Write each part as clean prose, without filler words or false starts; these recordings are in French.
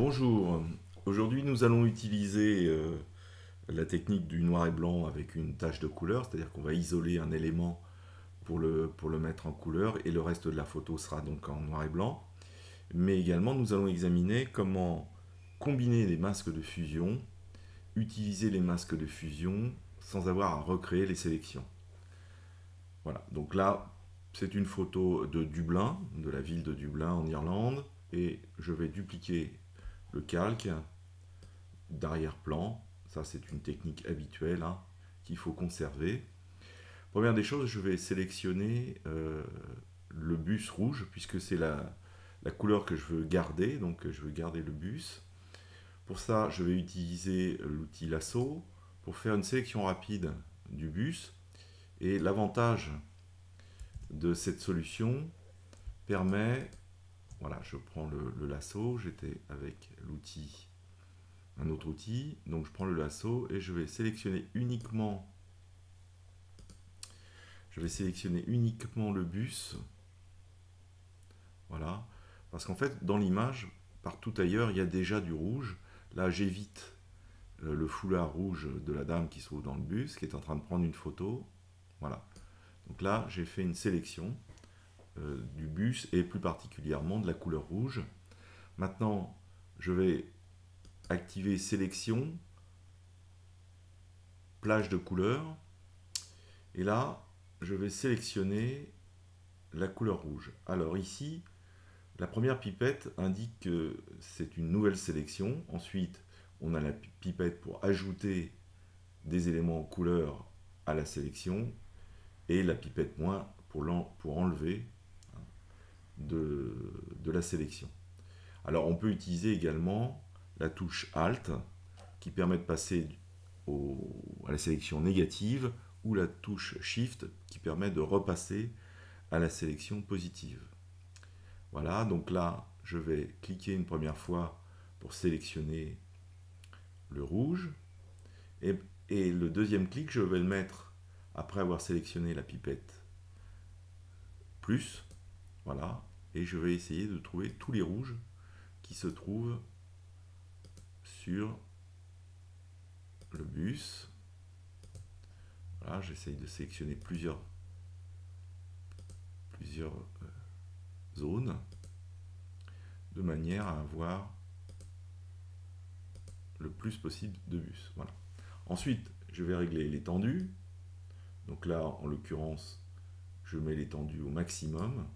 Bonjour. Aujourd'hui, nous allons utiliser la technique du noir et blanc avec une tache de couleur, c'est-à-dire qu'on va isoler un élément pour le mettre en couleur et le reste de la photo sera donc en noir et blanc. Mais également, nous allons examiner comment combiner les masques de fusion, utiliser les masques de fusion sans avoir à recréer les sélections. Voilà, donc là, c'est une photo de Dublin, de la ville de Dublin en Irlande, et je vais dupliquer le calque d'arrière-plan. Ça, c'est une technique habituelle hein, qu'il faut conserver. Première des choses, je vais sélectionner le bus rouge, puisque c'est la couleur que je veux garder, donc je veux garder le bus. Pour ça, je vais utiliser l'outil lasso pour faire une sélection rapide du bus. Et l'avantage de cette solution permet, voilà, je prends le lasso, j'étais avec l'outil, un autre outil, donc je prends le lasso et je vais sélectionner uniquement le bus, voilà, parce qu'en fait dans l'image, partout ailleurs, il y a déjà du rouge. Là j'évite le foulard rouge de la dame qui se trouve dans le bus, qui est en train de prendre une photo, voilà. Donc là j'ai fait une sélection du bus et plus particulièrement de la couleur rouge. Maintenant je vais activer sélection, plage de couleurs, et là je vais sélectionner la couleur rouge. Alors ici, la première pipette indique que c'est une nouvelle sélection. Ensuite, on a la pipette pour ajouter des éléments en couleur à la sélection et la pipette moins pour enlever de la sélection. Alors on peut utiliser également la touche Alt qui permet de passer à la sélection négative ou la touche Shift qui permet de repasser à la sélection positive. Voilà, donc là, je vais cliquer une première fois pour sélectionner le rouge. Et le deuxième clic, je vais le mettre après avoir sélectionné la pipette plus. Voilà, et je vais essayer de trouver tous les rouges qui se trouvent sur le bus. Voilà, j'essaye de sélectionner plusieurs zones de manière à avoir le plus possible de bus. Voilà. Ensuite, je vais régler l'étendue. Donc là, en l'occurrence, je mets l'étendue au maximum.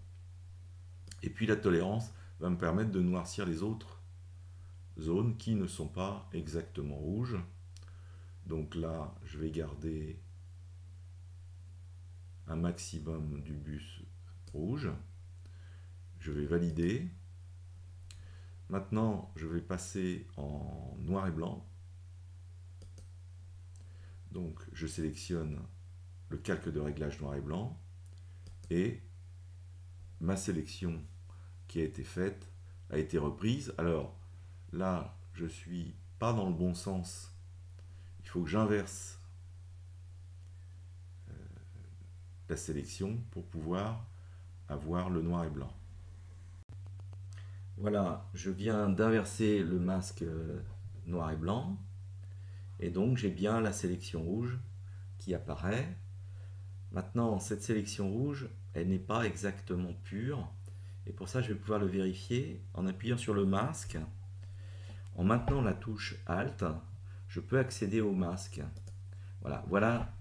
Et puis la tolérance va me permettre de noircir les autres zones qui ne sont pas exactement rouges. Donc là, je vais garder un maximum du bus rouge. Je vais valider. Maintenant, je vais passer en noir et blanc. Donc, je sélectionne le calque de réglage noir et blanc et ma sélection qui a été faite a été reprise. Alors là, je suis pas dans le bon sens. Il faut que j'inverse la sélection pour pouvoir avoir le noir et blanc. Voilà, je viens d'inverser le masque noir et blanc et donc j'ai bien la sélection rouge qui apparaît. Maintenant, cette sélection rouge, elle n'est pas exactement pure et pour ça je vais pouvoir le vérifier en appuyant sur le masque. En maintenant la touche Alt, je peux accéder au masque. Voilà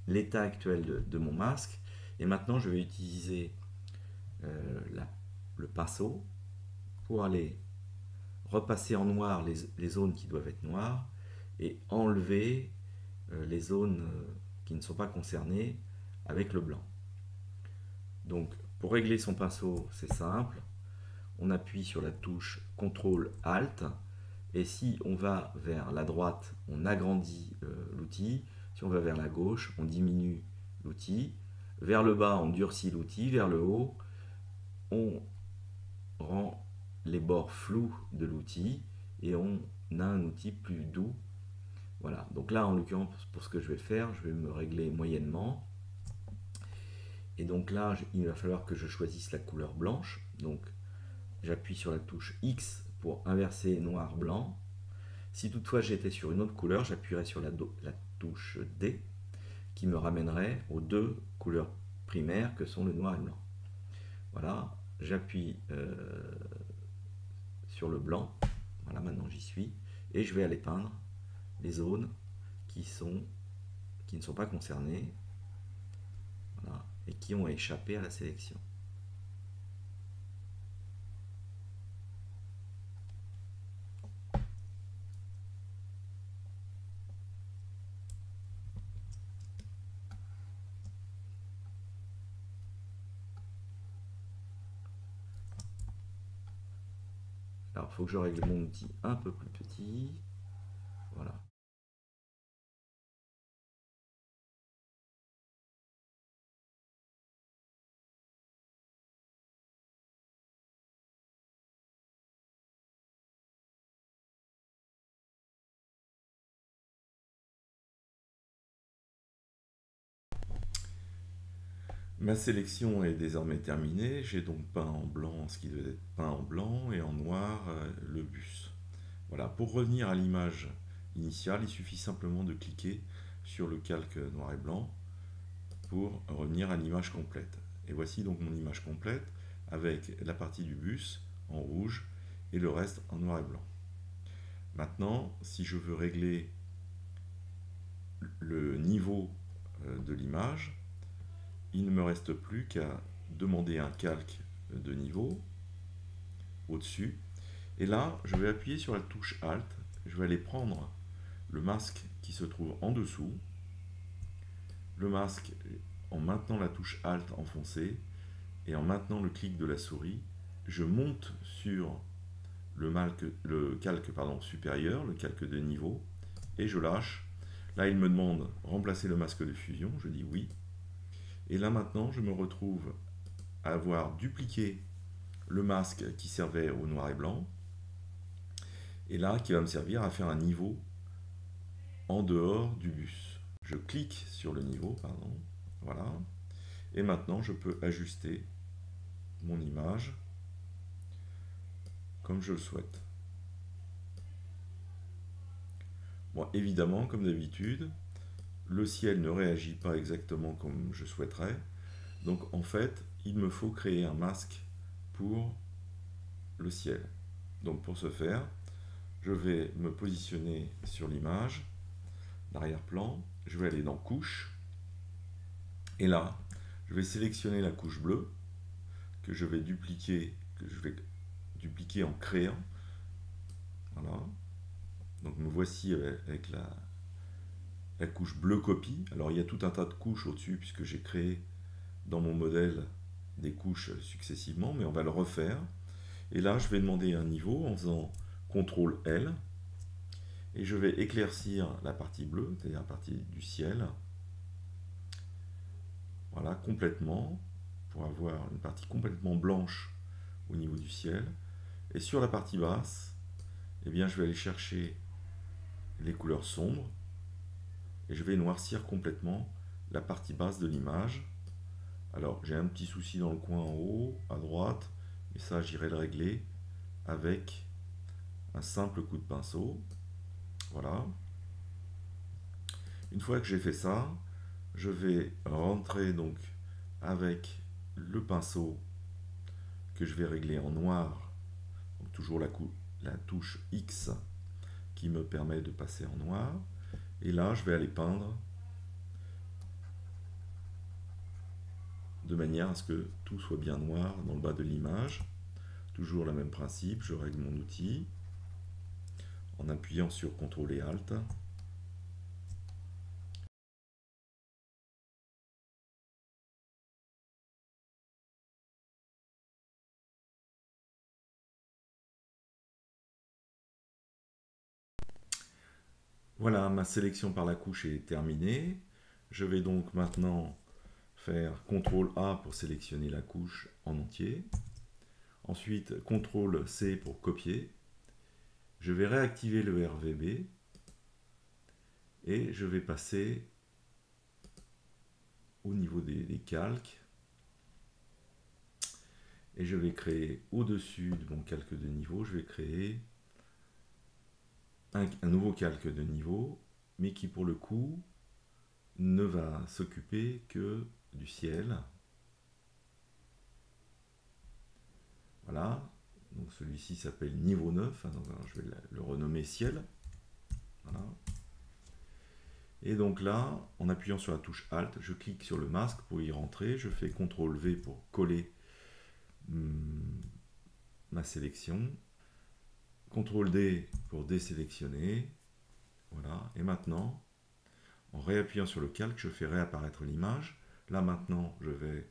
l'état actuel de mon masque. Et maintenant, je vais utiliser le pinceau pour aller repasser en noir les zones qui doivent être noires et enlever les zones qui ne sont pas concernées avec le blanc. Donc, pour régler son pinceau, c'est simple. On appuie sur la touche CTRL-ALT et si on va vers la droite, on agrandit l'outil. Si on va vers la gauche, on diminue l'outil. Vers le bas, on durcit l'outil. Vers le haut, on rend les bords flous de l'outil et on a un outil plus doux. Voilà, donc là, en l'occurrence, pour ce que je vais faire, je vais me régler moyennement. Et donc là, il va falloir que je choisisse la couleur blanche. Donc, j'appuie sur la touche X pour inverser noir-blanc. Si toutefois j'étais sur une autre couleur, j'appuierais sur la touche D qui me ramènerait aux deux couleurs primaires que sont le noir et le blanc. Voilà, j'appuie sur le blanc, voilà, maintenant j'y suis, et je vais aller peindre les zones qui ne sont pas concernées, voilà, et qui ont échappé à la sélection. Alors, il faut que je règle mon outil un peu plus petit. Voilà. Ma sélection est désormais terminée. J'ai donc peint en blanc ce qui devait être peint en blanc et en noir le bus. Voilà, pour revenir à l'image initiale, il suffit simplement de cliquer sur le calque noir et blanc pour revenir à l'image complète. Et voici donc mon image complète avec la partie du bus en rouge et le reste en noir et blanc. Maintenant, si je veux régler le niveau de l'image, il ne me reste plus qu'à demander un calque de niveau au-dessus. Et là, je vais appuyer sur la touche Alt. Je vais aller prendre le masque qui se trouve en dessous. Le masque, en maintenant la touche Alt enfoncée et en maintenant le clic de la souris, je monte sur le calque supérieur, le calque de niveau, et je lâche. Là, il me demande remplacer le masque de fusion. Je dis oui. Et là, maintenant, je me retrouve à avoir dupliqué le masque qui servait au noir et blanc, et là, qui va me servir à faire un niveau en dehors du bus. Je clique sur le niveau, pardon, voilà, et maintenant je peux ajuster mon image comme je le souhaite. Bon, évidemment, comme d'habitude, le ciel ne réagit pas exactement comme je souhaiterais, donc en fait, il me faut créer un masque pour le ciel. Donc pour ce faire, je vais me positionner sur l'image, l'arrière-plan, je vais aller dans couche, et là, je vais sélectionner la couche bleue que je vais dupliquer en créant. Voilà. Donc me voici avec la couche bleu copie. Alors il y a tout un tas de couches au-dessus puisque j'ai créé dans mon modèle des couches successivement, mais on va le refaire. Et là, je vais demander un niveau en faisant CTRL L et je vais éclaircir la partie bleue, c'est-à-dire la partie du ciel. Voilà, complètement, pour avoir une partie complètement blanche au niveau du ciel. Et sur la partie basse, eh bien, je vais aller chercher les couleurs sombres et je vais noircir complètement la partie basse de l'image. Alors, j'ai un petit souci dans le coin en haut, à droite, mais ça, j'irai le régler avec un simple coup de pinceau. Voilà. Une fois que j'ai fait ça, je vais rentrer donc avec le pinceau que je vais régler en noir, donc toujours la touche X qui me permet de passer en noir, et là je vais aller peindre de manière à ce que tout soit bien noir dans le bas de l'image. Toujours le même principe, je règle mon outil en appuyant sur CTRL et ALT. Voilà, ma sélection par la couche est terminée. Je vais donc maintenant faire CTRL A pour sélectionner la couche en entier. Ensuite, CTRL C pour copier. Je vais réactiver le RVB et je vais passer au niveau des calques. Et je vais créer au-dessus de mon calque de niveau, je vais créer un nouveau calque de niveau, mais qui pour le coup ne va s'occuper que du ciel. Voilà, donc celui-ci s'appelle niveau 9, donc je vais le renommer ciel. Voilà. Et donc là, en appuyant sur la touche Alt, je clique sur le masque pour y rentrer, je fais CTRL V pour coller ma sélection, CTRL D pour désélectionner, voilà, et maintenant, en réappuyant sur le calque, je fais réapparaître l'image. Là maintenant, je vais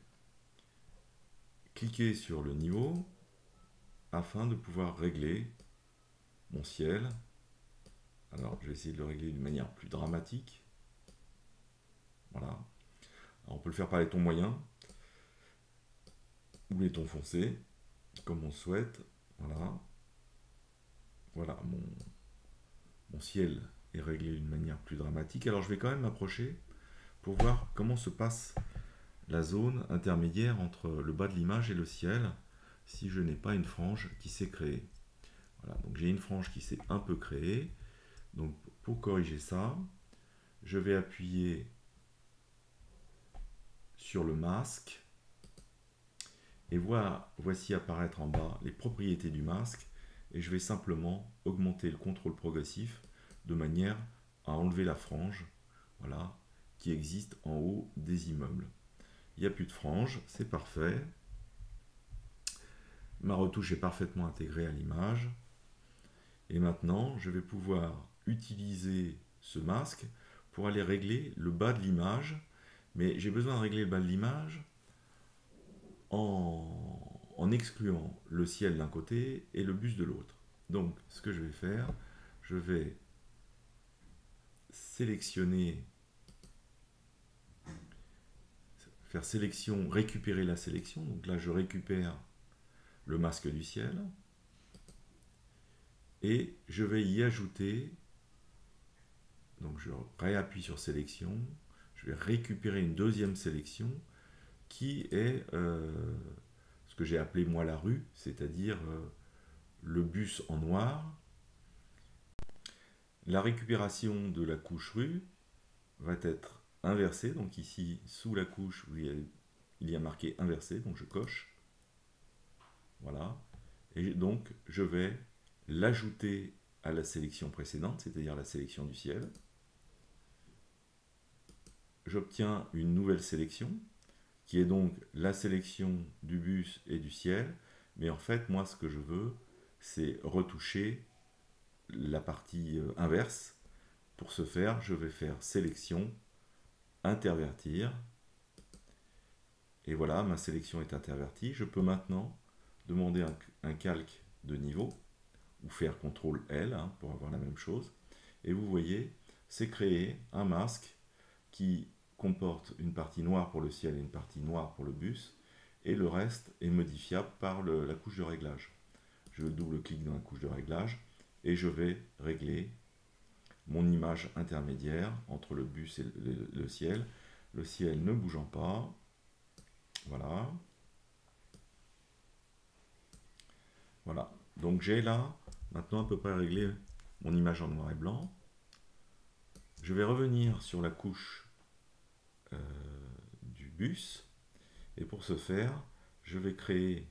cliquer sur le niveau afin de pouvoir régler mon ciel. Alors, je vais essayer de le régler d'une manière plus dramatique. Voilà. Alors, on peut le faire par les tons moyens ou les tons foncés, comme on souhaite. Voilà. Voilà, mon ciel est réglé d'une manière plus dramatique. Alors, je vais quand même m'approcher pour voir comment se passe la zone intermédiaire entre le bas de l'image et le ciel si je n'ai pas une frange qui s'est créée. Voilà, donc j'ai une frange qui s'est un peu créée. Donc pour corriger ça, je vais appuyer sur le masque et voici apparaître en bas les propriétés du masque et je vais simplement augmenter le contrôle progressif de manière à enlever la frange, voilà, qui existe en haut des immeubles. Il n'y a plus de frange, c'est parfait. Ma retouche est parfaitement intégrée à l'image. Et maintenant, je vais pouvoir utiliser ce masque pour aller régler le bas de l'image. Mais j'ai besoin de régler le bas de l'image en excluant le ciel d'un côté et le bus de l'autre. Donc, ce que je vais faire, je vais sélectionner, faire sélection, récupérer la sélection. Donc là, je récupère le masque du ciel. Et je vais y ajouter, donc je réappuie sur sélection, je vais récupérer une deuxième sélection qui est ce que j'ai appelé moi la rue, c'est-à-dire le bus en noir. La récupération de la couche rue va être inversée, donc ici sous la couche il y a marqué inversé, donc je coche. Voilà, et donc je vais l'ajouter à la sélection précédente, c'est-à-dire la sélection du ciel. J'obtiens une nouvelle sélection, qui est donc la sélection du bus et du ciel, mais en fait, moi, ce que je veux, c'est retoucher la partie inverse. Pour ce faire, je vais faire sélection, intervertir, et voilà, ma sélection est intervertie. Je peux maintenant demander un calque de niveau, ou faire CTRL L hein, pour avoir la même chose. Et vous voyez, c'est créé un masque qui comporte une partie noire pour le ciel et une partie noire pour le bus, et le reste est modifiable par la couche de réglage. Je double-clique dans la couche de réglage, et je vais régler mon image intermédiaire entre le bus et le ciel. Le ciel ne bougeant pas. Voilà. Voilà. Donc j'ai là, maintenant à peu près réglé mon image en noir et blanc. Je vais revenir sur la couche du bus. Et pour ce faire, je vais créer,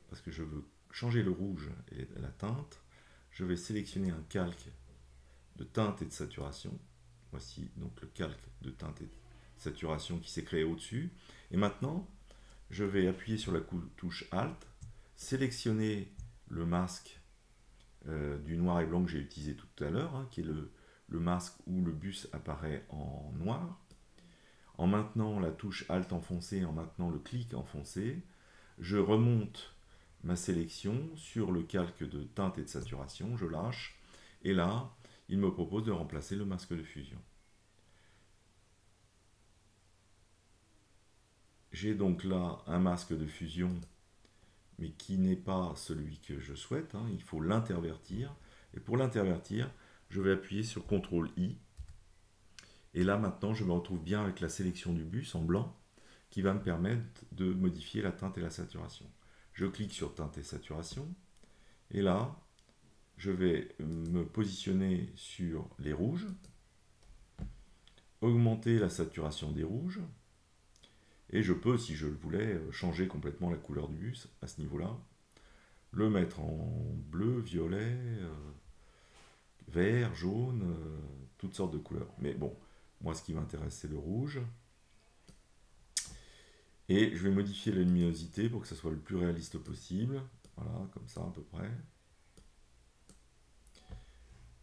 parce que je veux changer le rouge et la teinte, je vais sélectionner un calque de teinte et de saturation. Voici donc le calque de teinte et de saturation qui s'est créé au-dessus. Et maintenant, je vais appuyer sur la touche Alt, sélectionner le masque du noir et blanc que j'ai utilisé tout à l'heure, hein, qui est le masque où le bus apparaît en noir. En maintenant la touche Alt enfoncée, en maintenant le clic enfoncé, je remonte ma sélection sur le calque de teinte et de saturation, je lâche, et là, il me propose de remplacer le masque de fusion. J'ai donc là un masque de fusion, mais qui n'est pas celui que je souhaite, hein, il faut l'intervertir, et pour l'intervertir, je vais appuyer sur CTRL I, et là maintenant je me retrouve bien avec la sélection du bus en blanc, qui va me permettre de modifier la teinte et la saturation. Je clique sur teinte et saturation, et là, je vais me positionner sur les rouges, augmenter la saturation des rouges, et je peux, si je le voulais, changer complètement la couleur du bus à ce niveau-là, le mettre en bleu, violet, vert, jaune, toutes sortes de couleurs. Mais bon, moi ce qui m'intéresse c'est le rouge. Et je vais modifier la luminosité pour que ça soit le plus réaliste possible. Voilà, comme ça à peu près.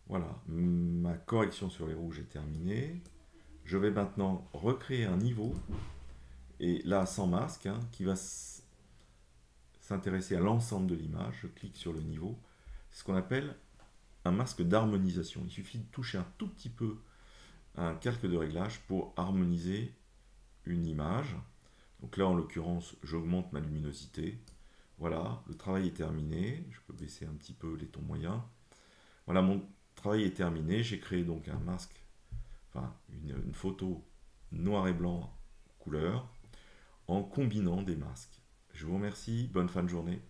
Voilà, ma correction sur les rouges est terminée. Je vais maintenant recréer un niveau, et là sans masque, hein, qui va s'intéresser à l'ensemble de l'image. Je clique sur le niveau. C'est ce qu'on appelle un masque d'harmonisation. Il suffit de toucher un tout petit peu un calque de réglage pour harmoniser une image. Donc là, en l'occurrence, j'augmente ma luminosité. Voilà, le travail est terminé. Je peux baisser un petit peu les tons moyens. Voilà, mon travail est terminé. J'ai créé donc un masque, enfin une photo noir et blanc couleur, en combinant des masques. Je vous remercie, bonne fin de journée.